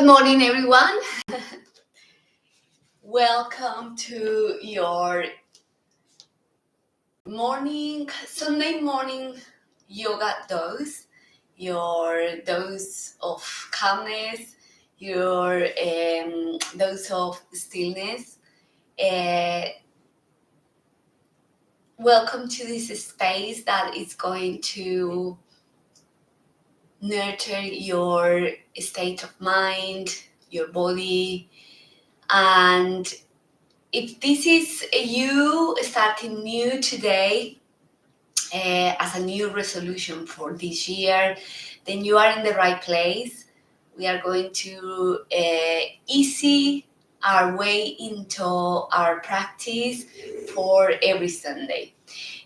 morning, everyone. Welcome to your Sunday morning yoga dose, your dose of calmness, your dose of stillness. Uh, Welcome to this space that is going to nurture your state of mind, your body, and if this is you starting new today as a new resolution for this year, then you are in the right place. We are going to easy our way into our practice for every Sunday.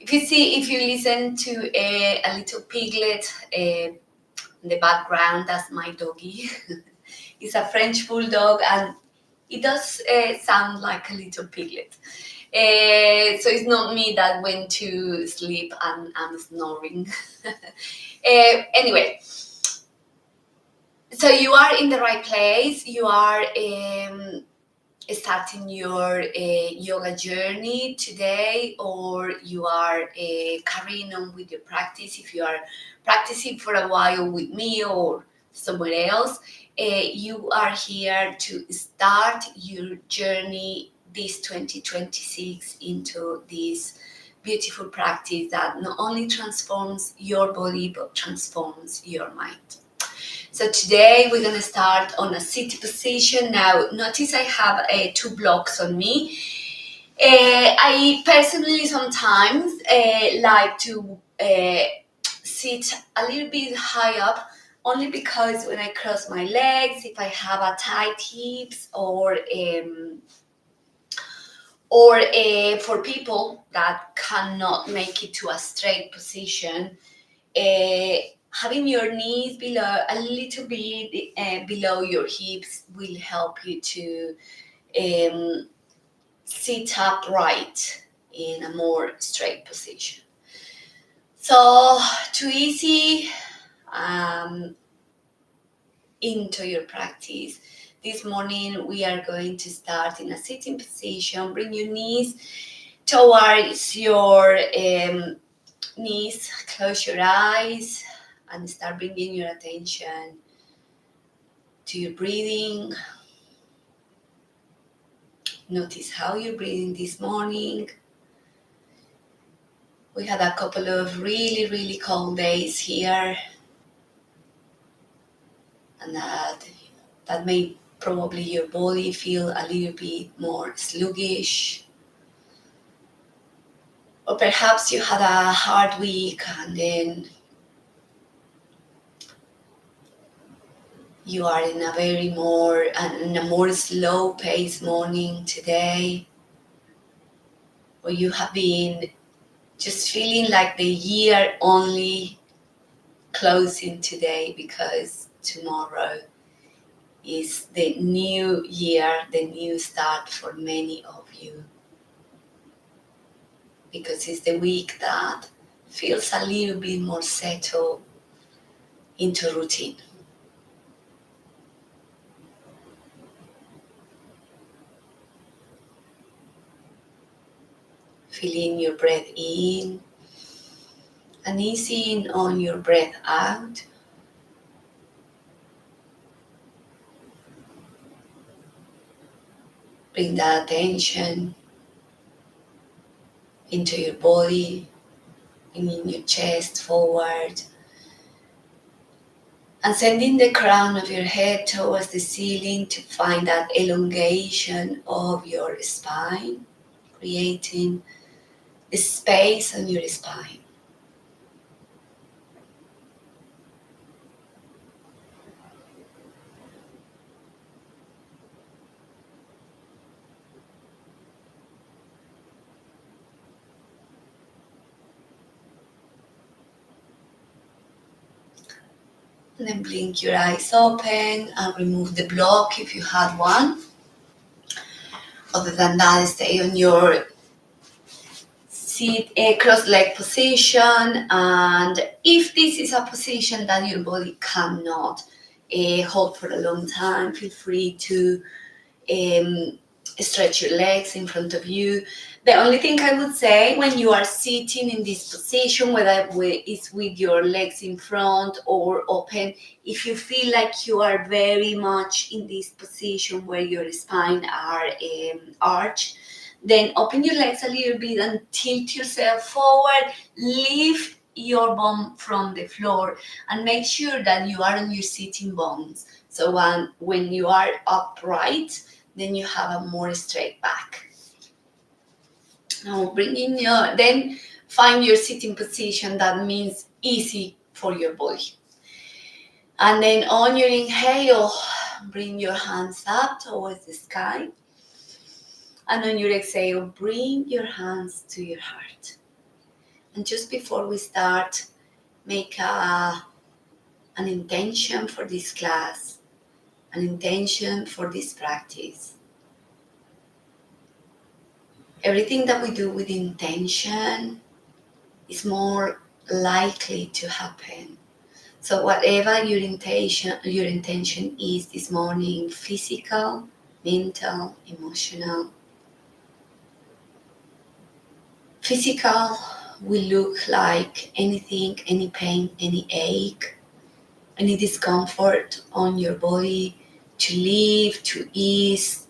If you listen to a little piglet in the background, that's my doggy. It's a French bulldog, and it does sound like a little piglet. So it's not me that went to sleep and I'm snoring. Anyway, so you are in the right place. You are starting your yoga journey today, or you are carrying on with your practice. If you are practicing for a while with me or somewhere else, you are here to start your journey this 2026 into this beautiful practice that not only transforms your body but transforms your mind. So today we're going to start on a seated position. Now notice I have two blocks on me. I personally sometimes like to sit a little bit high up, only because when I cross my legs, if I have a tight hips, or for people that cannot make it to a straight position, having your knees below a little bit below your hips will help you to sit upright in a more straight position. So to easy into your practice, this morning we are going to start in a sitting position. Bring your knees towards your knees, close your eyes, and start bringing your attention to your breathing. Notice how you're breathing this morning. We had a couple of really, really cold days here, and that made probably your body feel a little bit more sluggish. Or perhaps you had a hard week and then you are in a more slow paced morning today, or you have been just feeling like the year only closing today because tomorrow is the new year, the new start for many of you. Because it's the week that feels a little bit more settled into routine. Feeling your breath in and easing on your breath out. Bring that attention into your body, bringing your chest forward, and sending the crown of your head towards the ceiling to find that elongation of your spine, creating a space on your spine. And then blink your eyes open and remove the block if you had one. Other than that, stay on your cross leg position. And if this is a position that your body cannot hold for a long time. Feel free to stretch your legs in front of you. The only thing I would say when you are sitting in this position, whether it's with your legs in front or open, if you feel like you are very much in this position where your spine are arched, then open your legs a little bit and tilt yourself forward. Lift your bum from the floor and make sure that you are on your sitting bones. So when you are upright, then you have a more straight back. Now then find your sitting position that means easy for your body. And then on your inhale, bring your hands up towards the sky. And on your exhale, bring your hands to your heart. And just before we start, make an intention for this class, an intention for this practice. Everything that we do with intention is more likely to happen. So whatever your intention is this morning, physical, mental, emotional. Physical will look like anything, any pain, any ache, any discomfort on your body, to leave, to ease,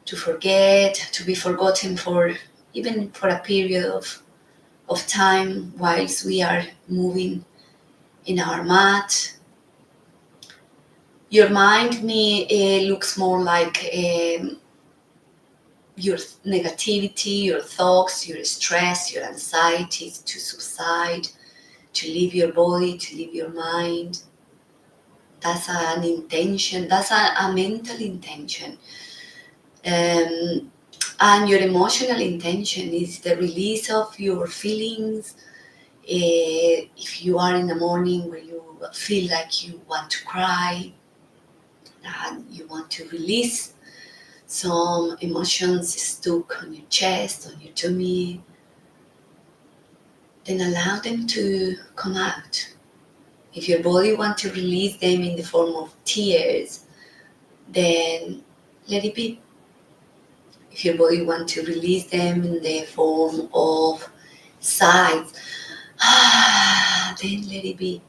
to forget, to be forgotten for even for a period of time whilst we are moving in our mat. Your mind looks more like your negativity, your thoughts, your stress, your anxiety to subside, to leave your body, to leave your mind. That's an intention, that's a mental intention. And your emotional intention is the release of your feelings. If you are in the morning where you feel like you want to cry and you want to release some emotions stuck on your chest, on your tummy, then allow them to come out. If your body wants to release them in the form of tears, then let it be. If your body wants to release them in the form of sighs, then let it be.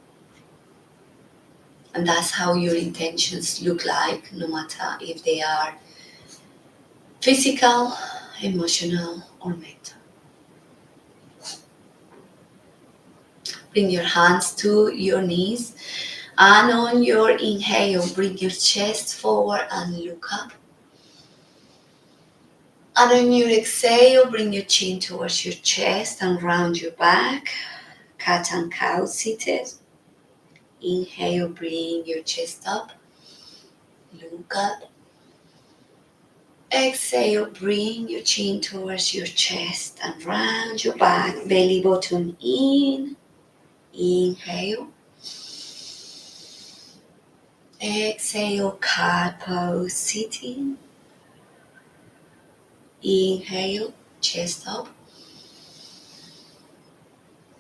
And that's how your intentions look like, no matter if they are physical, emotional, or mental. Bring your hands to your knees, and on your inhale, bring your chest forward and look up. And on your exhale, bring your chin towards your chest and round your back. Cat and cow seated. Inhale, bring your chest up. Look up. Exhale, bring your chin towards your chest and round your back. Belly button in. Inhale. Exhale, cat pose sitting. Inhale, chest up.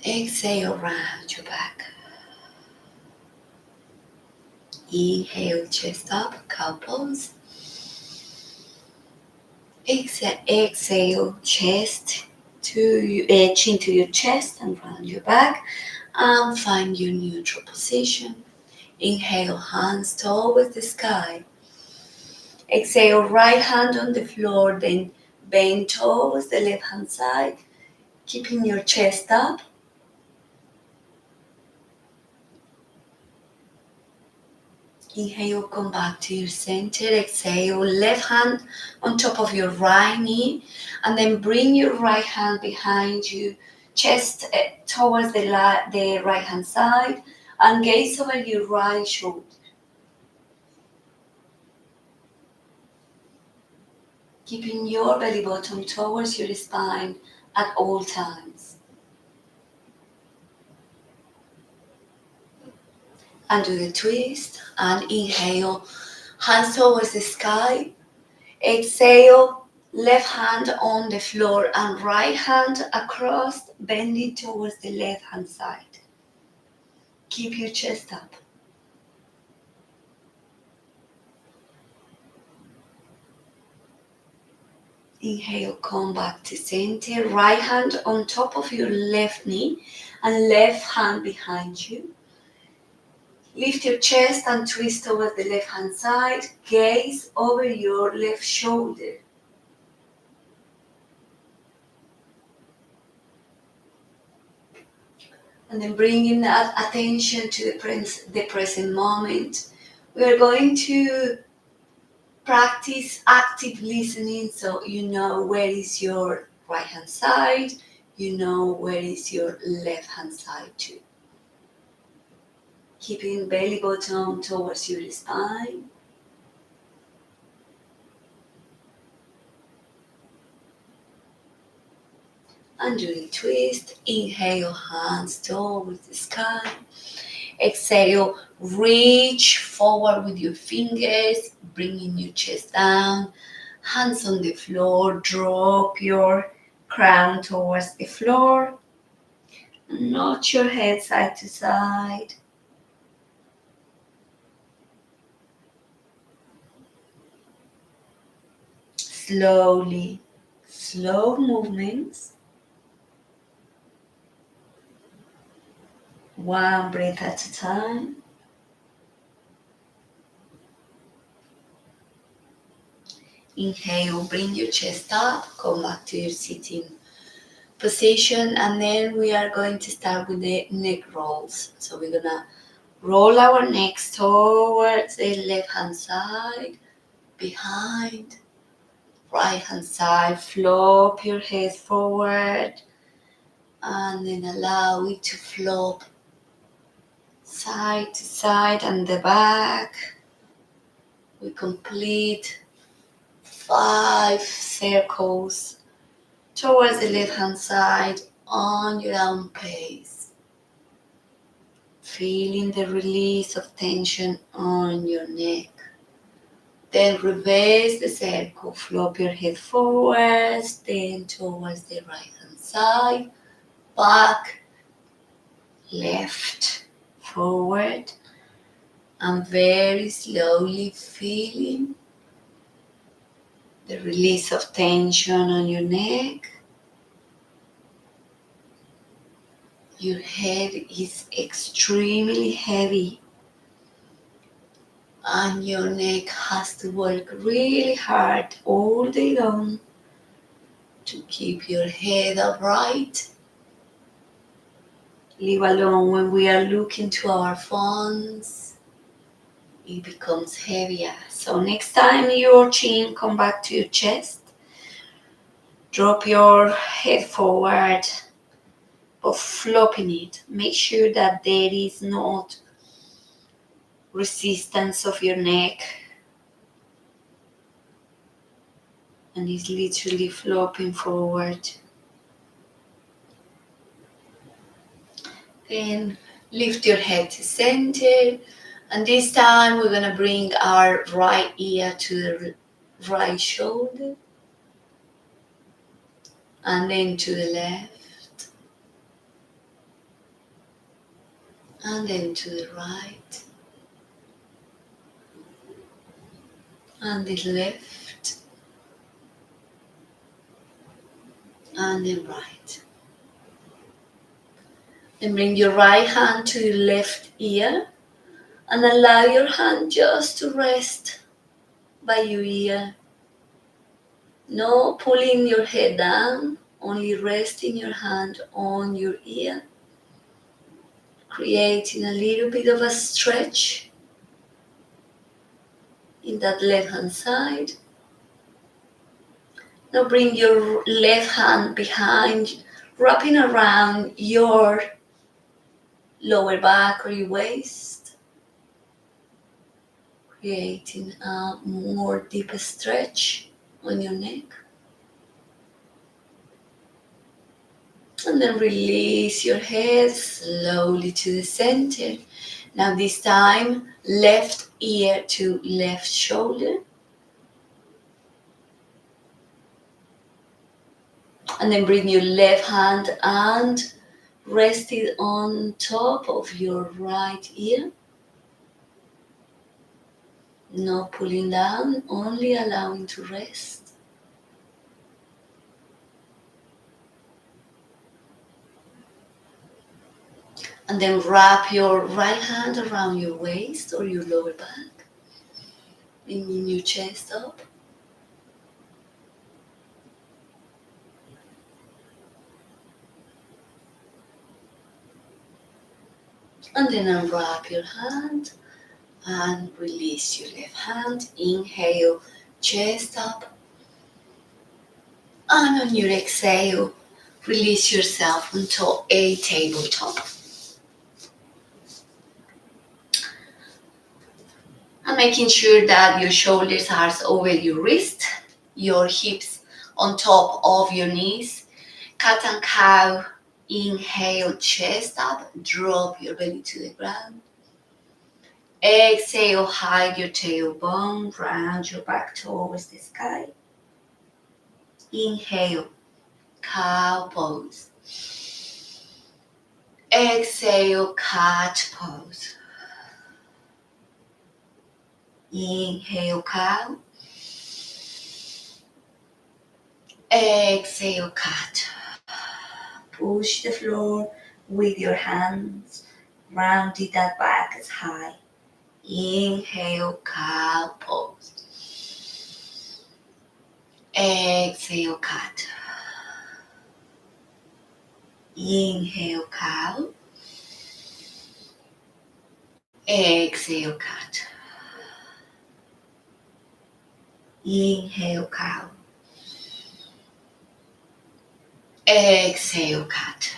Exhale, round your back. Inhale, chest up, cow pose. Exhale, chest to chin to your chest and round your back, and find your neutral position. Inhale, hands towards the sky. Exhale, right hand on the floor, then bend towards the left hand side, keeping your chest up. Inhale, come back to your center. Exhale, left hand on top of your right knee, and then bring your right hand behind you, chest towards the right hand side, and gaze over your right shoulder. Keeping your belly button towards your spine at all times. And do the twist, and inhale, hands towards the sky. Exhale, left hand on the floor and right hand across, bending towards the left hand side. Keep your chest up. Inhale, come back to center. Right hand on top of your left knee and left hand behind you. Lift your chest and twist towards the left hand side. Gaze over your left shoulder. And then bringing that attention to the present moment. We are going to practice active listening, so you know where is your right hand side, you know where is your left hand side too. Keeping belly button towards your spine. And do a twist. Inhale, hands towards the sky. Exhale, reach forward with your fingers, bringing your chest down. Hands on the floor, drop your crown towards the floor. Nod your head side to side. Slowly, slow movements. One breath at a time. Inhale, bring your chest up, come back to your sitting position, and then we are going to start with the neck rolls. So we're gonna roll our necks towards the left hand side, behind, right hand side, flop your head forward, and then allow it to flop side to side and the back. We complete 5 circles towards the left hand side on your own pace. Feeling the release of tension on your neck. Then reverse the circle, flop your head forwards, then towards the right hand side, back, left, forward, and very slowly feeling the release of tension on your neck. Your head is extremely heavy and your neck has to work really hard all day long to keep your head upright. Leave alone when we are looking to our phones, it becomes heavier. So next time your chin come back to your chest, drop your head forward, but flopping it. Make sure that there is not resistance of your neck and it's literally flopping forward. Then lift your head to center, and this time we're gonna bring our right ear to the right shoulder, and then to the left, and then to the right, and the left, and the right. Then bring your right hand to your left ear and allow your hand just to rest by your ear. No pulling your head down, only resting your hand on your ear, creating a little bit of a stretch in that left hand side. Now bring your left hand behind, wrapping around your lower back or your waist, creating a more deeper stretch on your neck. And then release your head slowly to the center. Now this time, left ear to left shoulder. And then bring your left hand and rest it on top of your right ear. No pulling down, only allowing to rest. And then wrap your right hand around your waist or your lower back, bringing your chest up. And then unwrap your hand and release your left hand. Inhale, chest up. And on your exhale, release yourself onto a tabletop. And making sure that your shoulders are over your wrist, your hips on top of your knees. Cat and cow. Inhale, chest up, drop your belly to the ground. Exhale, hide your tailbone, round your back towards the sky. Inhale, cow pose. Exhale, cat pose. Inhale, cow. Exhale, cat. Push the floor with your hands, rounding that back as high. Inhale, cow pose. Exhale, cat. Inhale, cow. Exhale, cat. Inhale, cow. Exhale, cat.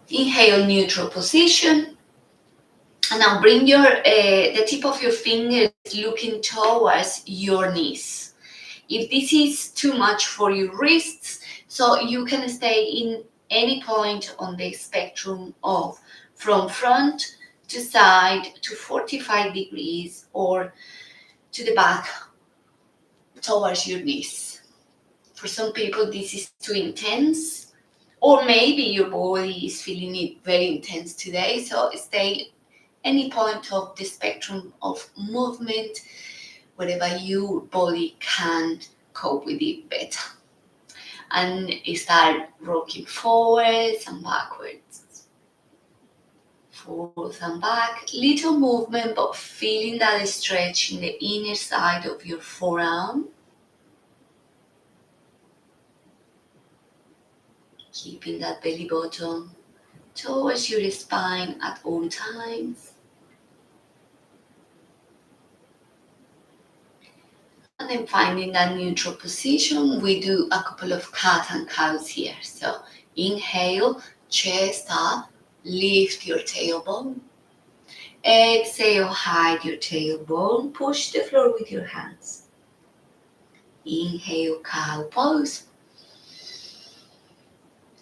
Inhale, neutral position. And now bring your the tip of your fingers looking towards your knees. If this is too much for your wrists, so you can stay in any point on the spectrum of from front to side to 45 degrees or to the back towards your knees. For some people, this is too intense, or maybe your body is feeling it very intense today, so stay any point of the spectrum of movement, wherever your body can cope with it better. And start rocking forwards and backwards. Forwards and back. Little movement, but feeling that stretch in the inner side of your forearm. Keeping that belly button towards your spine at all times. And then finding that neutral position, we do a couple of cat and cows here. So inhale, chest up, lift your tailbone. Exhale, hide your tailbone, push the floor with your hands. Inhale, cow pose.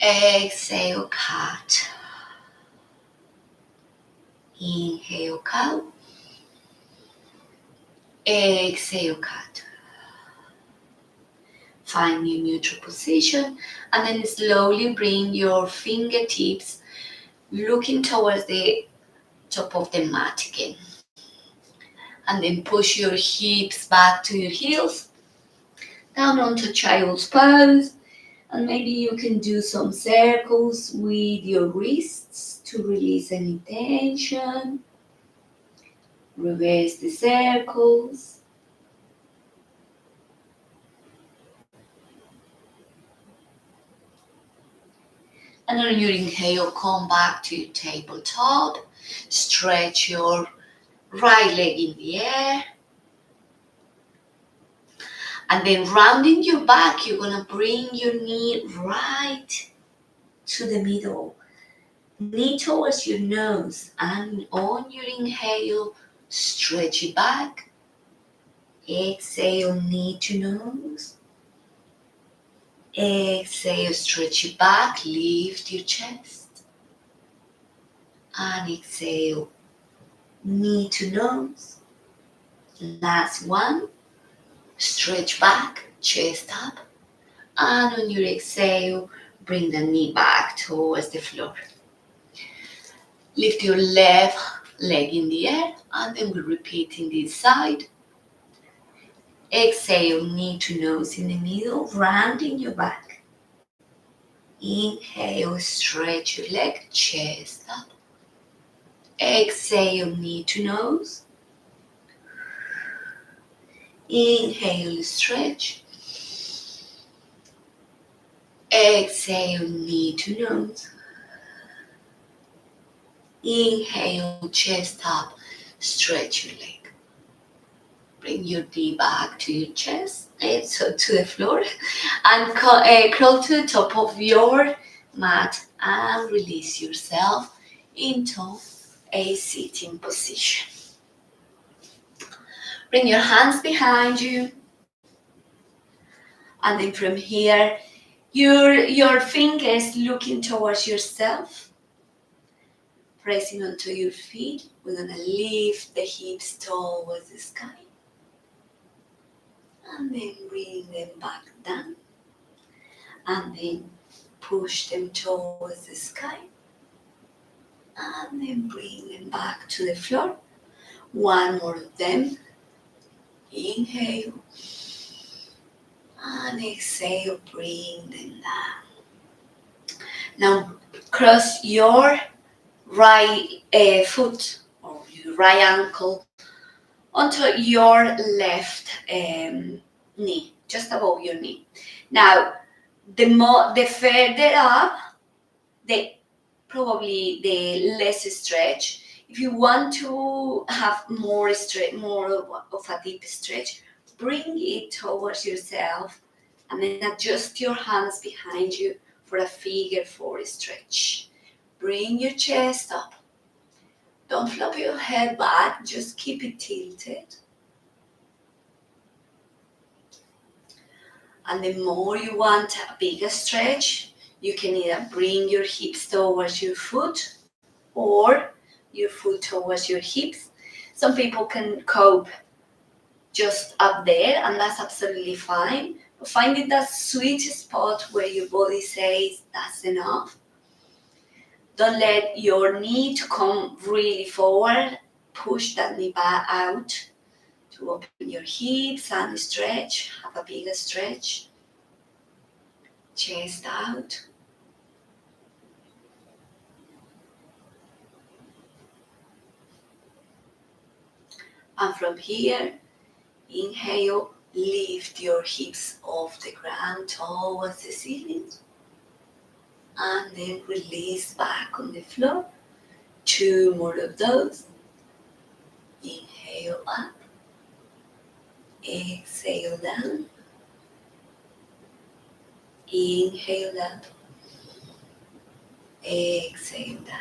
Exhale, cat. Inhale, cow. Exhale, cat. Find your neutral position and then slowly bring your fingertips looking towards the top of the mat again. And then push your hips back to your heels, down onto child's pose. And maybe you can do some circles with your wrists to release any tension. Reverse the circles. And on your inhale, come back to your tabletop. Stretch your right leg in the air. And then rounding your back, you're gonna bring your knee right to the middle. Knee towards your nose. And on your inhale, stretch it back. Exhale, knee to nose. Exhale, stretch it back, lift your chest. And exhale, knee to nose. Last one, stretch back, chest up. And on your exhale, bring the knee back towards the floor. Lift your left leg in the air, and then we're repeating this side. Exhale, knee to nose in the middle, rounding your back. Inhale, stretch your leg, chest up. Exhale, knee to nose. Inhale, stretch. Exhale, knee to nose. Inhale, chest up, stretch your leg. Bring your knee back to your chest, so to the floor, and crawl to the top of your mat and release yourself into a sitting position. Bring your hands behind you, and then from here, your fingers looking towards yourself, pressing onto your feet. We're gonna lift the hips towards the sky, and then bring them back down, and then push them towards the sky, and then bring them back to the floor. One more of them. Inhale, and exhale, bring them down. Now cross your right foot or your right ankle onto your left knee, just above your knee. Now, the further up, probably the less stretch. If you want to have more of a deep stretch, bring it towards yourself and then adjust your hands behind you for a figure 4 stretch. Bring your chest up. Don't flop your head back, just keep it tilted. And the more you want a bigger stretch, you can either bring your hips towards your foot or your foot towards your hips. Some people can cope just up there, and that's absolutely fine. But finding that sweet spot where your body says that's enough. Don't let your knee to come really forward. Push that knee back out to open your hips and stretch. Have a bigger stretch. Chest out. And from here, inhale, lift your hips off the ground towards the ceiling. And then release back on the floor. 2 more of those. Inhale up. Exhale down. Inhale up. Exhale down.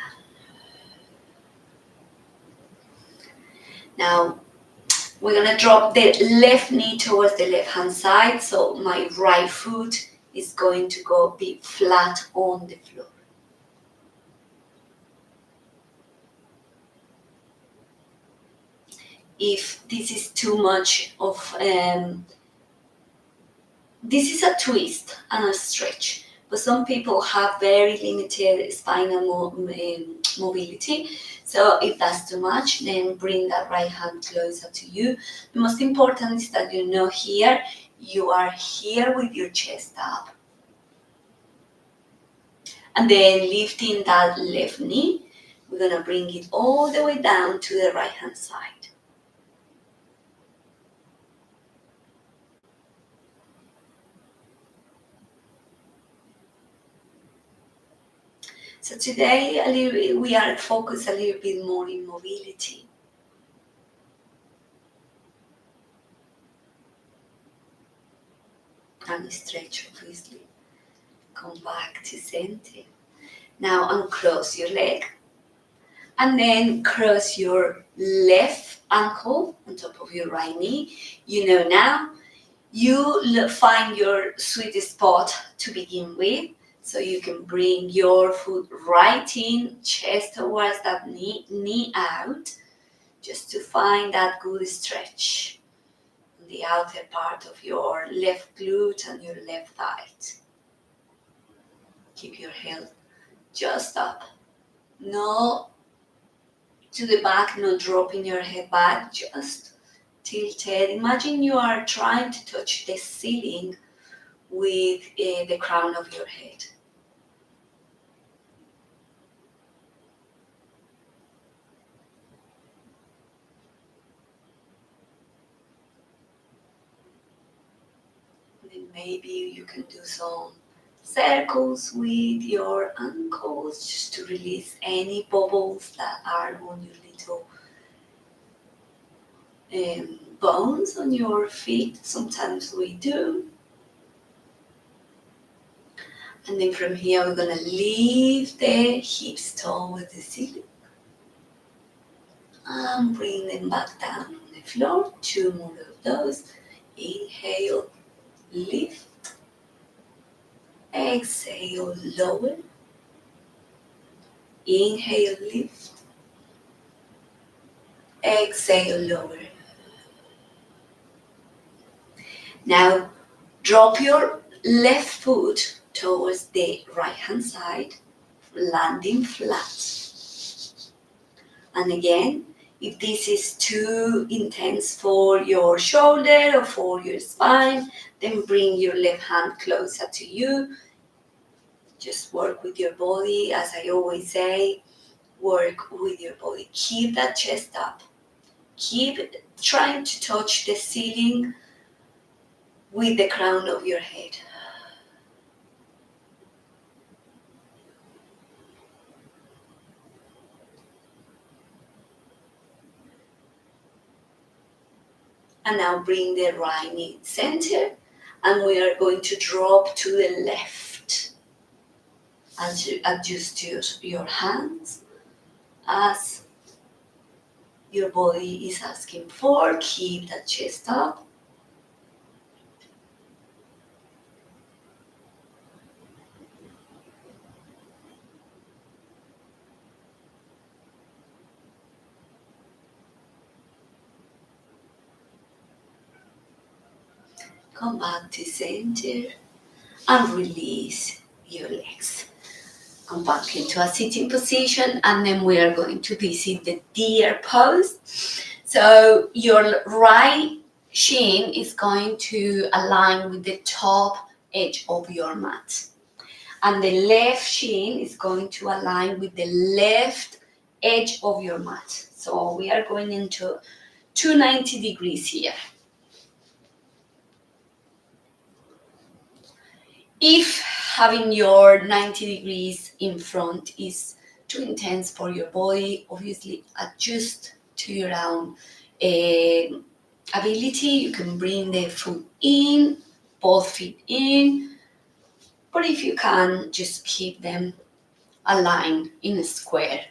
Now, we're going to drop the left knee towards the left hand side. So my right foot is going to be flat on the floor. If this is too much of, this is a twist and a stretch, but some people have very limited spinal mobility. So if that's too much, then bring that right hand closer to you. The most important is that you know here, you are here with your chest up. And then lifting that left knee, we're gonna bring it all the way down to the right hand side. So today we are focused a little bit more in mobility. And stretch, obviously. Come back to center. Now uncross your leg. And then cross your left ankle on top of your right knee. You know now, you find your sweet spot to begin with. So you can bring your foot right in, chest towards that knee out, just to find that good stretch on the outer part of your left glute and your left thigh. Keep your head just up. No to the back, no dropping your head back, just tilted. Imagine you are trying to touch the ceiling with the crown of your head. maybe you can do some circles with your ankles just to release any bubbles that are on your little bones on your feet. Sometimes we do. And then from here, we're going to leave the hips towards the ceiling and bring them back down on the floor. 2 more of those. Inhale, lift. Exhale, lower. Inhale, lift. Exhale, lower. Now, drop your left foot towards the right hand side, landing flat. And again, if this is too intense for your shoulder or for your spine, then bring your left hand closer to you. Just work with your body. As I always say, work with your body. Keep that chest up. Keep trying to touch the ceiling with the crown of your head. And now bring the right knee center, and we are going to drop to the left. As you adjust your hands as your body is asking for, keep that chest up. Come back to center and release your legs. Come back into a sitting position, and then we are going to visit the deer pose. So your right shin is going to align with the top edge of your mat, and the left shin is going to align with the left edge of your mat. So we are going into 290 degrees here. If having your 90 degrees in front is too intense for your body, obviously adjust to your own ability. You can bring the foot in, both feet in, but if you can, just keep them aligned in a square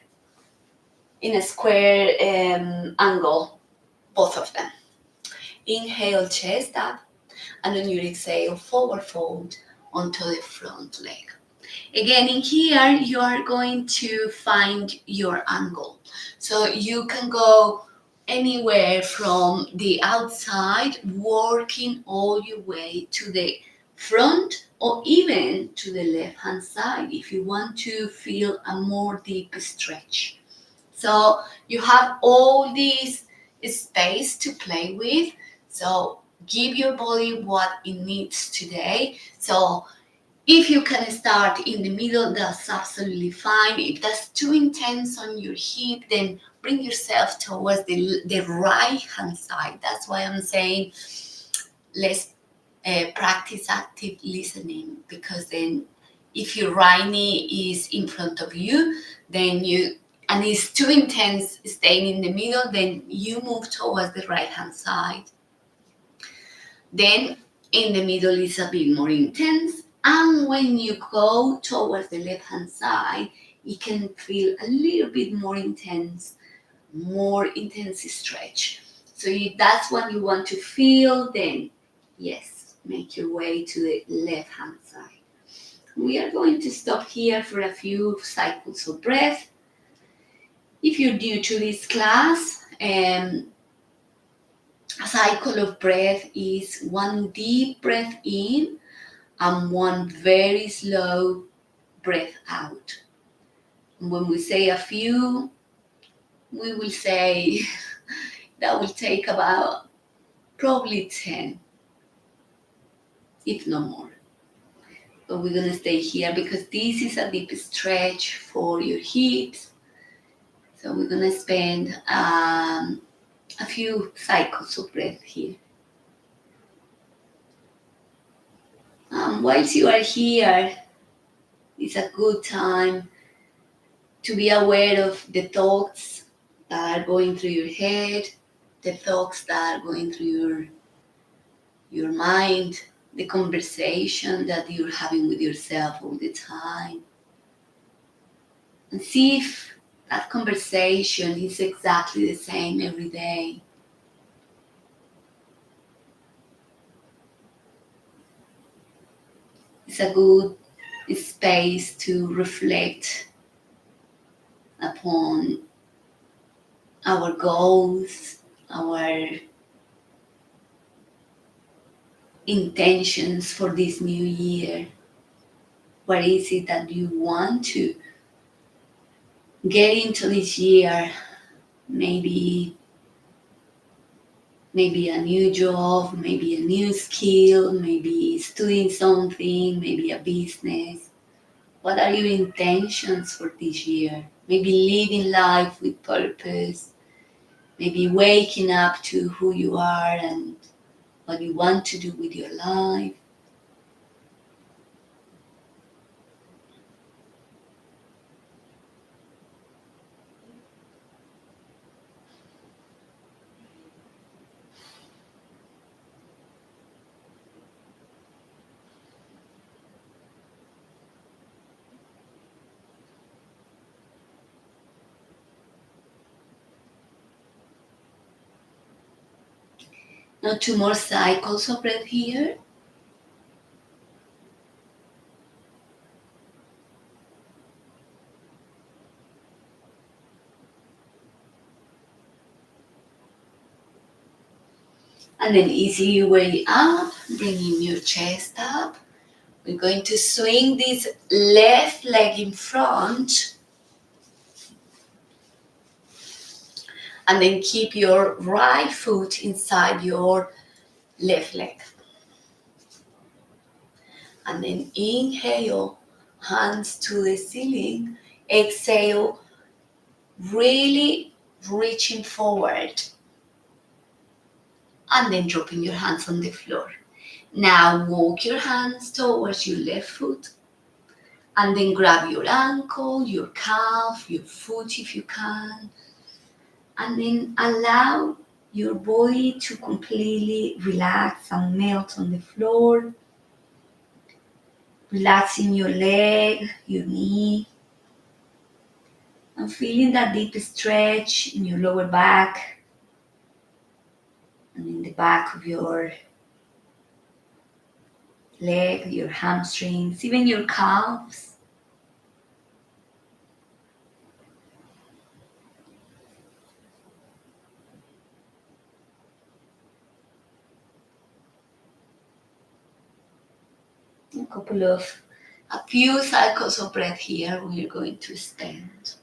angle, both of them. Inhale, chest up, and on your exhale, forward fold onto the front leg. Again, in here, you are going to find your angle. So you can go anywhere from the outside, working all your way to the front or even to the left-hand side if you want to feel a more deep stretch. So you have all this space to play with. So give your body what it needs today. So if you can start in the middle, that's absolutely fine. If that's too intense on your hip, then bring yourself towards the right hand side. That's why I'm saying let's practice active listening, because then if your right knee is in front of you, then and it's too intense staying in the middle, then you move towards the right hand side. Then in the middle is a bit more intense, and when you go towards the left hand side, it can feel a little bit more intense stretch. So if that's what you want to feel, then yes, make your way to the left hand side. We are going to stop here for a few cycles of breath. If you're new to this class, a cycle of breath is one deep breath in and one very slow breath out. When we say a few, we will say that will take about probably 10, if not more. But we're going to stay here because this is a deep stretch for your hips. So we're going to spend a few cycles of breath here. Whilst you are here, it's a good time to be aware of the thoughts that are going through your head, the thoughts that are going through your mind, the conversation that you're having with yourself all the time. And see if that conversation is exactly the same every day. It's a good space to reflect upon our goals, our intentions for this new year. What is it that you want to get into this year? Maybe a new job, maybe a new skill, maybe studying something, maybe a business. What are your intentions for this year? Maybe living life with purpose, maybe waking up to who you are and what you want to do with your life. Now, 2 more cycles of breath here. And then easy your way up, bringing your chest up. We're going to swing this left leg in front and then keep your right foot inside your left leg. And then inhale, hands to the ceiling. Exhale, really reaching forward. And then dropping your hands on the floor. Now walk your hands towards your left foot. And then grab your ankle, your calf, your foot if you can. And then allow your body to completely relax and melt on the floor. Relaxing your leg, your knee. And feeling that deep stretch in your lower back and in the back of your leg, your hamstrings, even your calves. A few cycles of breath here we're going to spend.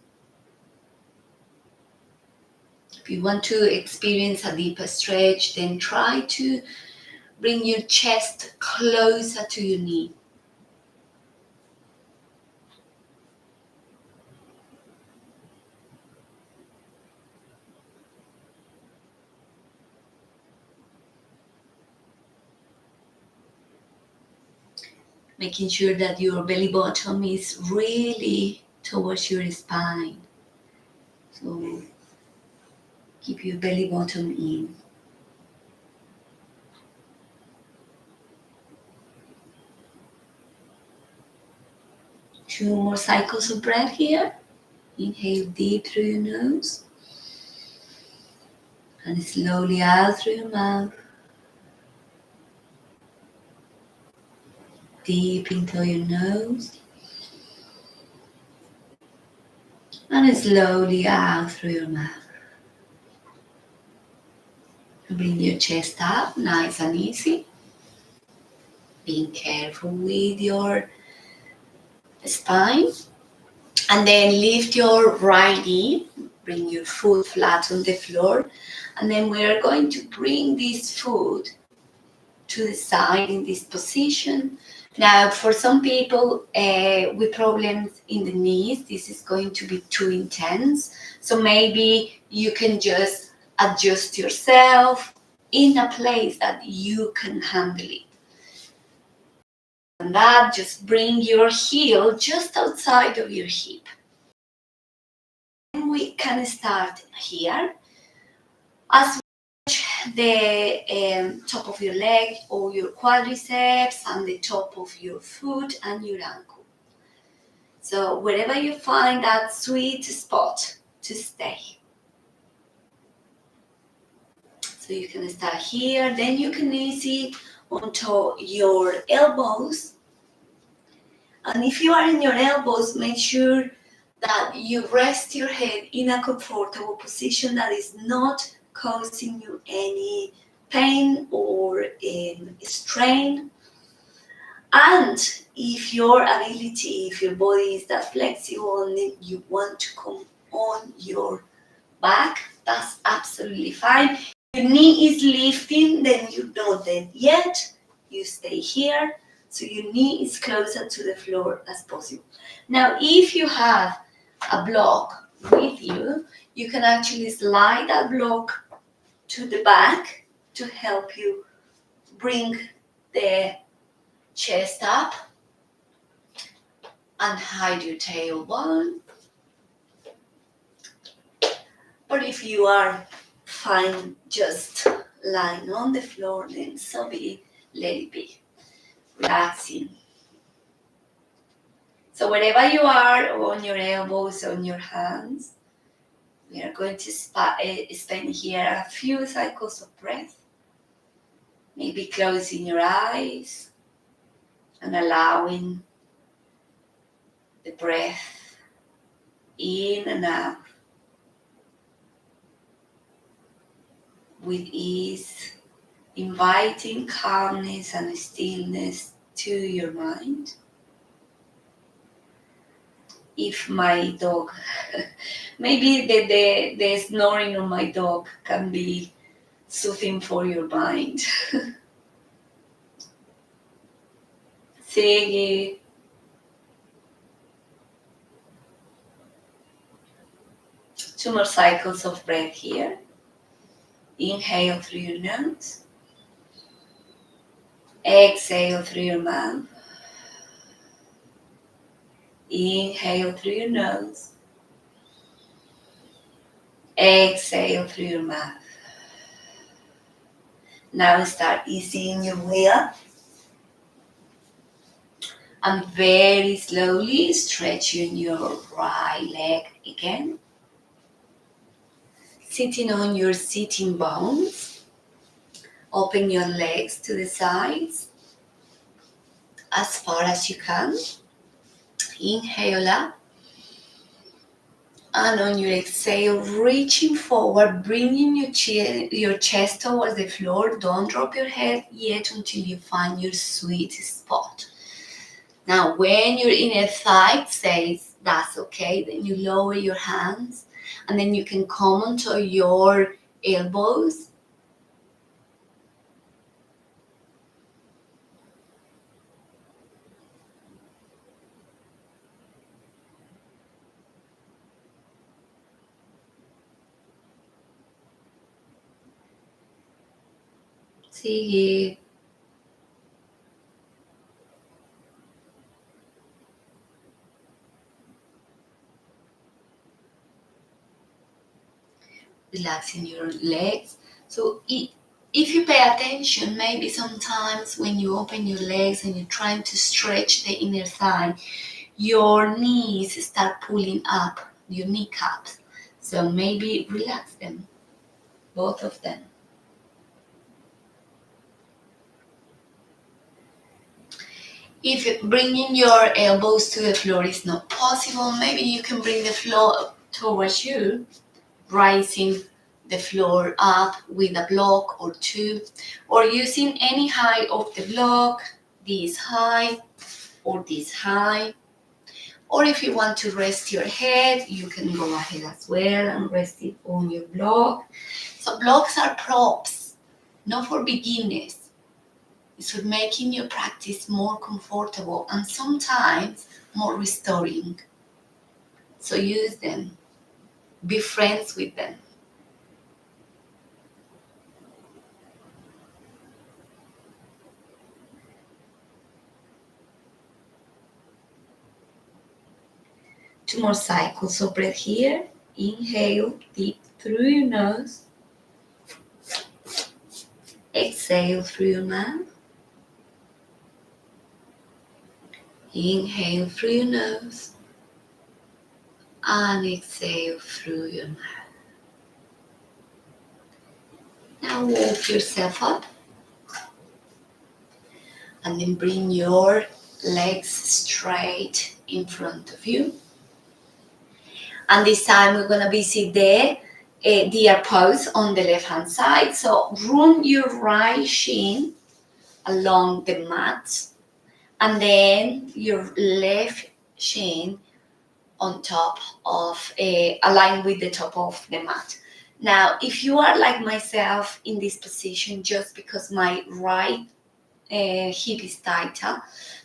If you want to experience a deeper stretch, then try to bring your chest closer to your knee. Making sure that your belly button is really towards your spine. So keep your belly button in. 2 more cycles of breath here. Inhale deep through your nose and slowly out through your mouth. Deep into your nose and slowly out through your mouth. Bring your chest up, nice and easy. Being careful with your spine. And then lift your right knee. Bring your foot flat on the floor. And then we are going to bring this foot to the side in this position. Now, for some people with problems in the knees, this is going to be too intense. So maybe you can just adjust yourself in a place that you can handle it. And that, just bring your heel just outside of your hip. And we can start here. As the top of your leg or your quadriceps and the top of your foot and your ankle. So wherever you find that sweet spot to stay. So you can start here, then you can easy onto your elbows. And if you are in your elbows, make sure that you rest your head in a comfortable position that is not causing you any pain or strain. And if your body is that flexible and you want to come on your back, that's absolutely fine. Your knee is lifting, then you don't dead yet. You stay here, so your knee is closer to the floor as possible. Now, if you have a block with you, you can actually slide that block to the back to help you bring the chest up and hide your tailbone. Or if you are fine just lying on the floor, then so be it, let it be. Relaxing. So wherever you are, on your elbows, on your hands, we are going to spend here a few cycles of breath. Maybe closing your eyes and allowing the breath in and out with ease, inviting calmness and stillness to your mind. If my dog, maybe the snoring of my dog can be soothing for your mind. Sigue. Two more cycles of breath here. Inhale through your nose. Exhale through your mouth. Inhale through your nose. Exhale through your mouth. Now start easing your way up. And very slowly stretching your right leg again. Sitting on your sitting bones. Open your legs to the sides as far as you can. Inhale up. And on your exhale, reaching forward, bringing your chest towards the floor. Don't drop your head yet until you find your sweet spot. Now, when your inner thigh says that's okay, then you lower your hands and then you can come onto your elbows. Sigue. Relaxing your legs. So if you pay attention, maybe sometimes when you open your legs and you're trying to stretch the inner thigh, your knees start pulling up, your kneecaps. So maybe relax them, both of them. If bringing your elbows to the floor is not possible, maybe you can bring the floor towards you, rising the floor up with a block or two, or using any height of the block, this high or this high. Or if you want to rest your head, you can go ahead as well and rest it on your block. So blocks are props, not for beginners. It's for making your practice more comfortable and sometimes more restoring. So use them. Be friends with them. 2 more cycles of breath here. Inhale deep through your nose. Exhale through your mouth. Inhale through your nose. And exhale through your mouth. Now walk yourself up. And then bring your legs straight in front of you. And this time we're going to visit the deer pose on the left hand side. So run your right shin along the mat. And then your left shin on top of, aligned with the top of the mat. Now, if you are like myself in this position just because my right hip is tighter,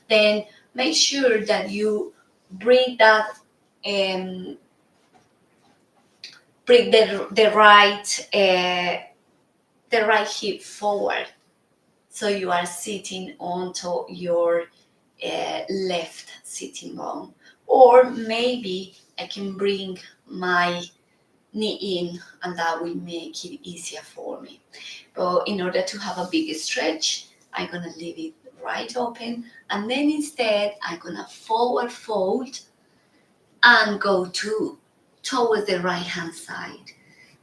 then make sure that you bring that bring the right hip forward, so you are sitting onto your left sitting bone. Or maybe I can bring my knee in, and that will make it easier for me. But in order to have a big stretch, I'm gonna leave it right open, and then instead I'm gonna forward fold and go towards the right hand side,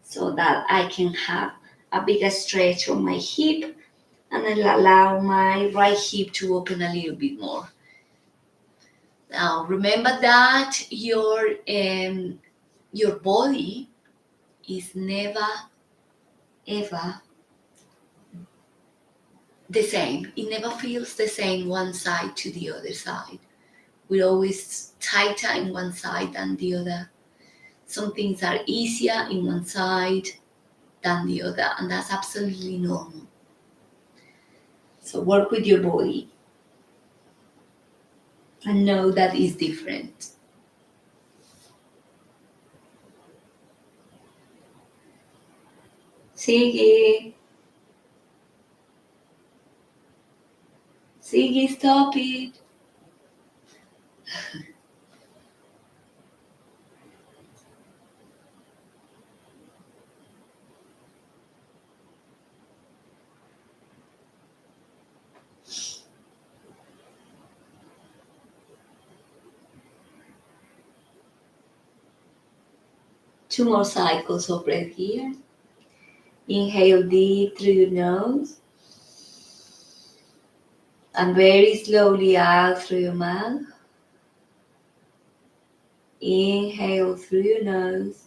so that I can have a bigger stretch on my hip, and I'll allow my right hip to open a little bit more. Now remember that your body is never ever the same. It never feels the same one side to the other side. We're always tighter in one side than the other. Some things are easier in one side than the other, and that's absolutely normal. So work with your body and know that it's different. Siggy, stop it. Two more cycles of breath here. Inhale deep through your nose. And very slowly out through your mouth. Inhale through your nose.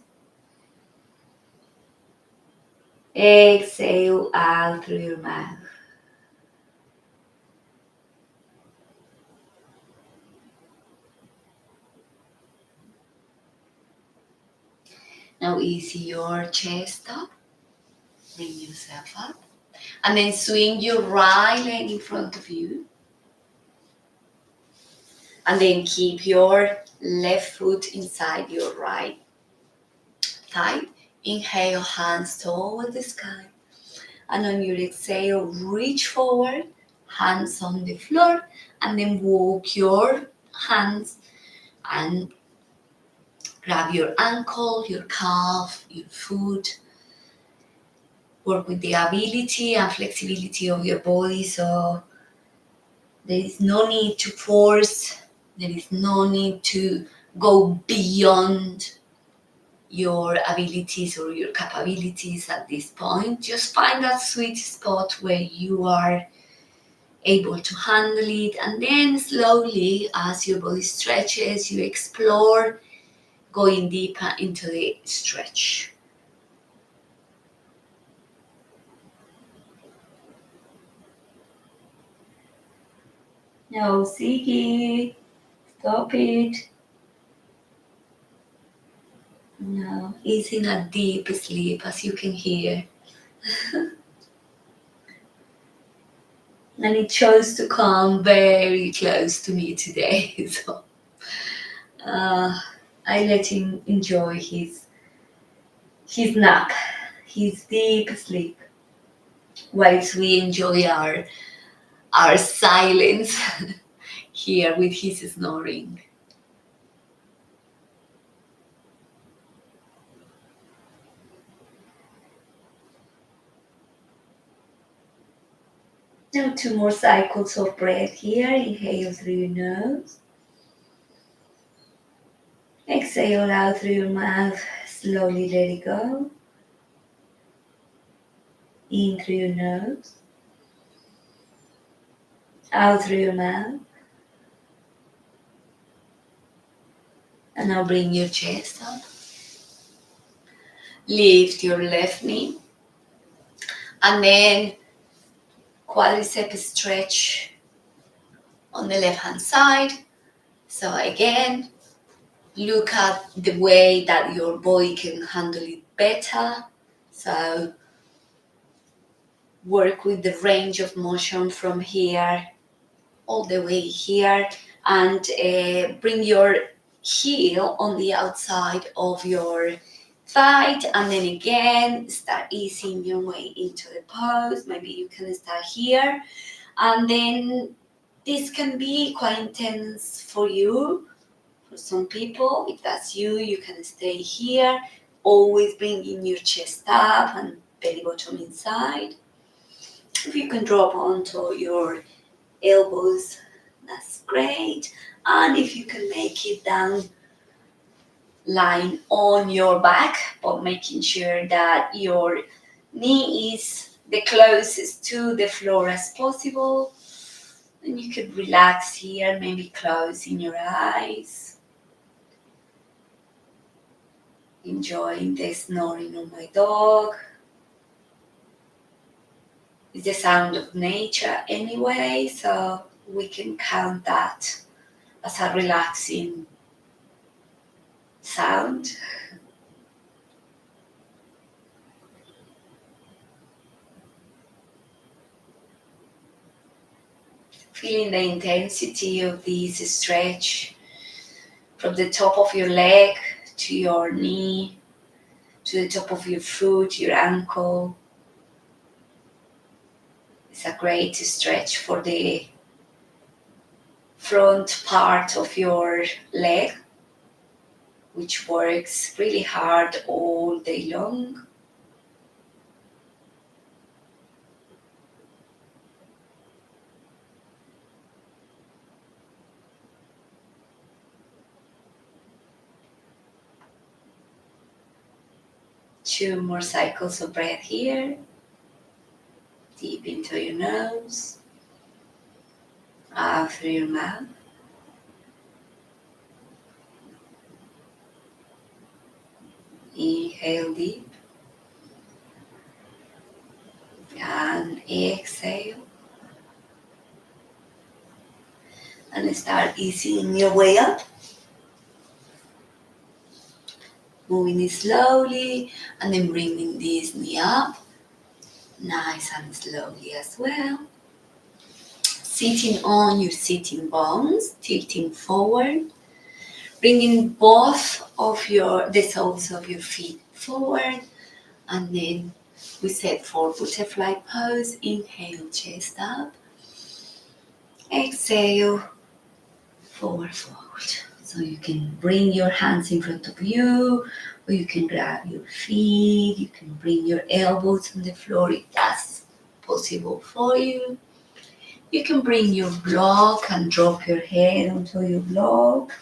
Exhale out through your mouth. Now easy your chest up. Bring yourself up. And then swing your right leg in front of you. And then keep your left foot inside your right thigh. Inhale, hands toward the sky. And on your exhale, reach forward, hands on the floor, and then walk your hands and grab your ankle, your calf, your foot. Work with the ability and flexibility of your body, so there is no need to force, there is no need to go beyond your abilities or your capabilities at this point. Just find that sweet spot where you are able to handle it, and then slowly, as your body stretches, you explore going deeper into the stretch. No, Siggy, stop it. No, he's in a deep sleep, as you can hear. And he chose to come very close to me today. So I let him enjoy his nap, his deep sleep, whilst we enjoy our silence here with his snoring. Now 2 more cycles of breath here. Inhale through your nose. Exhale out through your mouth. Slowly let it go. In through your nose. Out through your mouth. And now bring your chest up. Lift your left knee. And then quadricep stretch on the left hand side. So again, look at the way that your body can handle it better. So work with the range of motion from here all the way here, and bring your heel on the outside of your thigh, and then again start easing your way into the pose. Maybe you can start here, and then this can be quite intense for you. For some people, if that's you, you can stay here, always bringing your chest up and belly bottom inside. If you can drop onto your elbows, that's great. And if you can make it down, lying on your back, but making sure that your knee is the closest to the floor as possible. And you could relax here, maybe closing your eyes. Enjoying the snoring of my dog. It's the sound of nature anyway, so we can count that as a relaxing sound. Feeling the intensity of this stretch from the top of your leg to your knee, to the top of your foot, your ankle. It's a great stretch for the front part of your leg, which works really hard all day long. Two more cycles of breath here. Deep into your nose, out through your mouth. Inhale deep and exhale. And start easing your way up. Moving it slowly and then bringing this knee up. Nice and slowly as well. Sitting on your sitting bones, tilting forward. Bringing both of the soles of your feet forward. And then we set for butterfly pose. Inhale, chest up. Exhale, forward fold. So you can bring your hands in front of you, or you can grab your feet, you can bring your elbows on the floor if that's possible for you. You can bring your block and drop your head onto your block.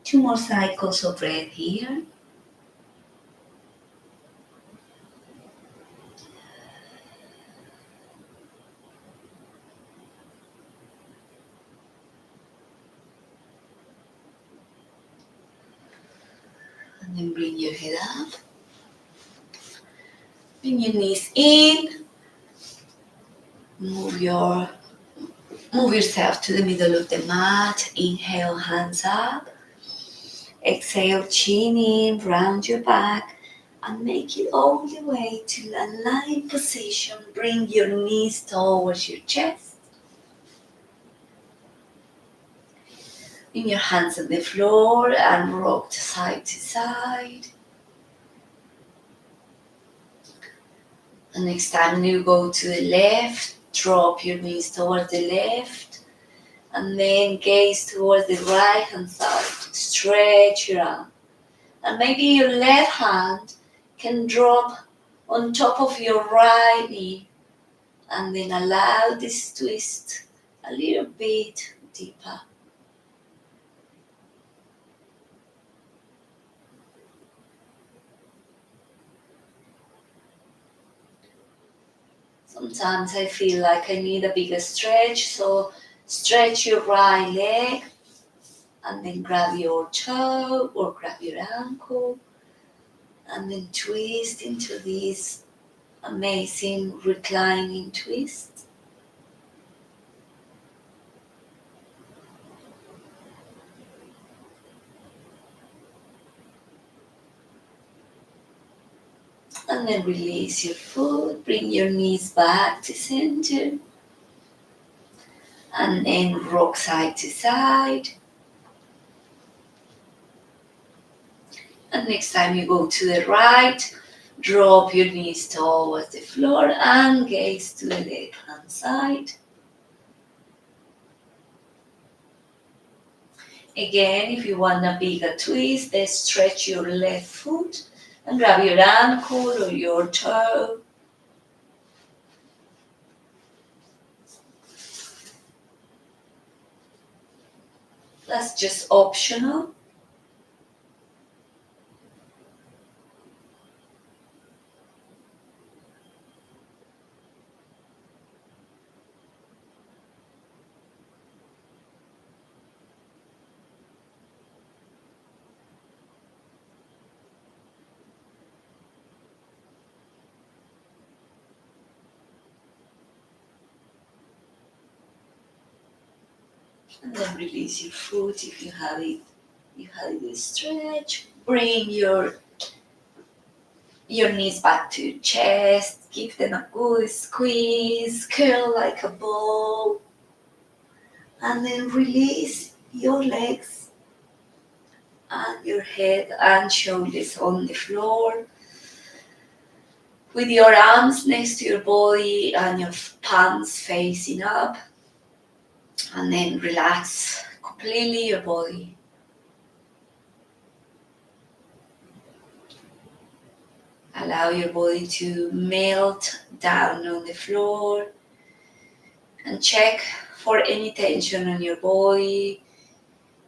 Two more cycles of breath here. And then bring your head up. Bring your knees in. Move yourself to the middle of the mat. Inhale, hands up. Exhale, chin in, round your back, and make it all the way to a lying position. Bring your knees towards your chest. Bring your hands on the floor and rock side to side. And next time you go to the left, drop your knees towards the left. And then gaze towards the right hand side. Stretch your arm. And maybe your left hand can drop on top of your right knee. And then allow this twist a little bit deeper. Sometimes I feel like I need a bigger stretch, so stretch your right leg and then grab your toe or grab your ankle and then twist into this amazing reclining twist. And then release your foot, bring your knees back to center. And then rock side to side. And next time you go to the right, drop your knees towards the floor and gaze to the left hand side. Again, if you want a bigger twist, then stretch your left foot and grab your ankle or your toe. That's just optional. And then release your foot if you have it. You have it stretch. Bring your knees back to your chest. Give them a good squeeze. Curl like a ball. And then release your legs and your head and shoulders on the floor. With your arms next to your body and your palms facing up. And then relax completely your body. Allow your body to melt down on the floor. And check for any tension on your body.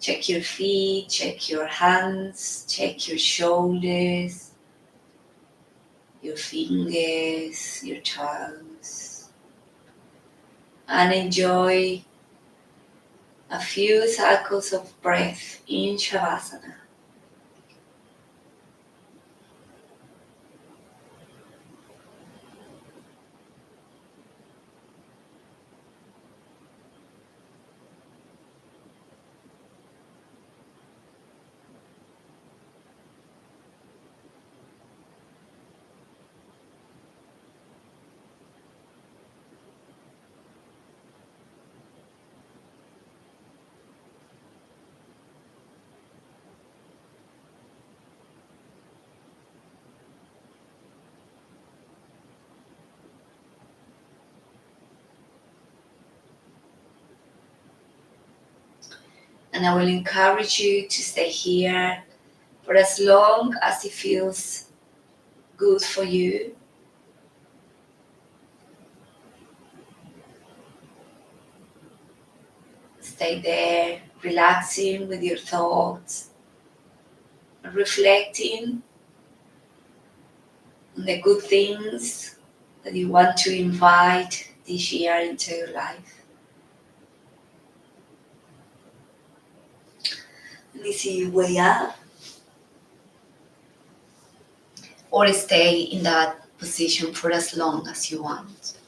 Check your feet, check your hands, check your shoulders, your fingers, your toes. And enjoy a few cycles of breath in Shavasana. And I will encourage you to stay here for as long as it feels good for you. Stay there, relaxing with your thoughts, reflecting on the good things that you want to invite this year into your life. And easy way up, or stay in that position for as long as you want.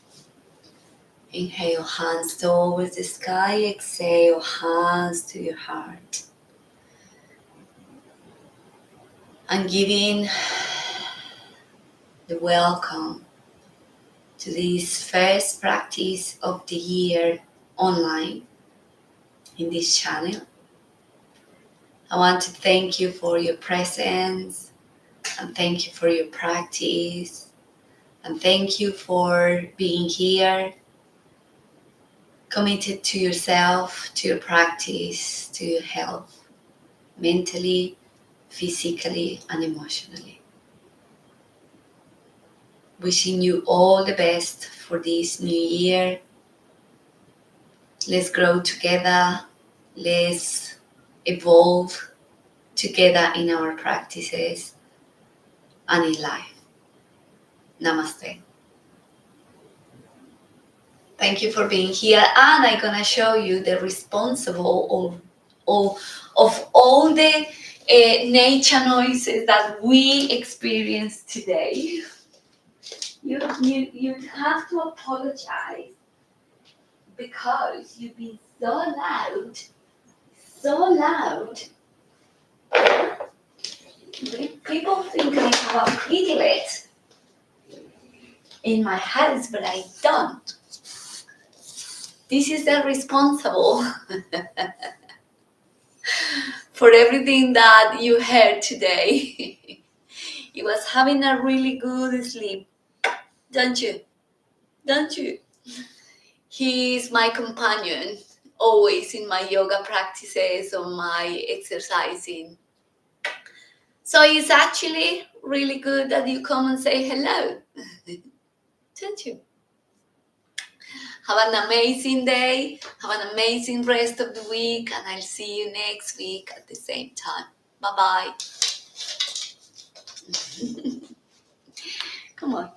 Inhale, hands towards the sky. Exhale, hands to your heart. And giving the welcome to this first practice of the year online in this channel. I want to thank you for your presence, and thank you for your practice, and thank you for being here, committed to yourself, to your practice, to your health, mentally, physically, and emotionally. Wishing you all the best for this new year. Let's grow together. Let's evolve together in our practices and in life. Namaste. Thank you for being here, and I'm gonna show you the responsible of all the nature noises that we experience today. You have to apologize because you've been so loud. People think I have a piglet in my house, but I don't. This is the responsible for everything that you heard today. He was having a really good sleep, don't you? He's my companion, always in my yoga practices or my exercising. So it's actually really good that you come and say hello, don't you? Have an amazing day, have an amazing rest of the week, and I'll see you next week at the same time. Bye-bye. Come on.